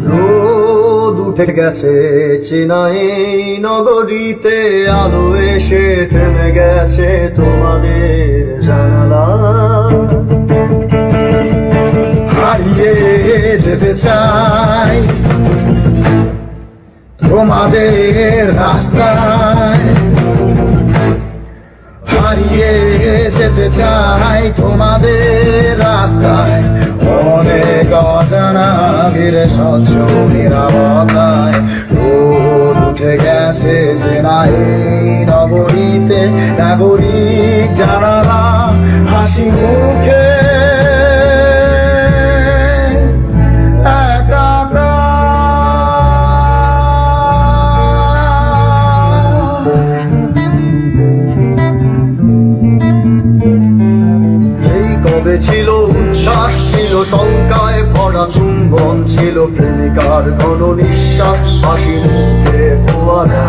রোদ উঠে গেছে চেনাই নগরীতে, আলো এসে থেমে গেছে তোমাদের জানালা। হারিয়ে যেতে চাই তোমাদের রাস্তায়, হারিয়ে যেতে চাই তোমাদের রাস্তায়। অনেক অজানা ঘিরে স্বচ্ছ নিরাপত্তায়, রোদ উঠে গেছে চেনা এই নগরীতে, নাগরিক জানালা হাসি মুখে কবে ছিল উচ্ছ্বাস, ছিল শঙ্কায় ভরা চুম্বন, ছিল প্রেমিকার ঘন নিঃশ্বাস, হাসি মুখে ফোয়ারা।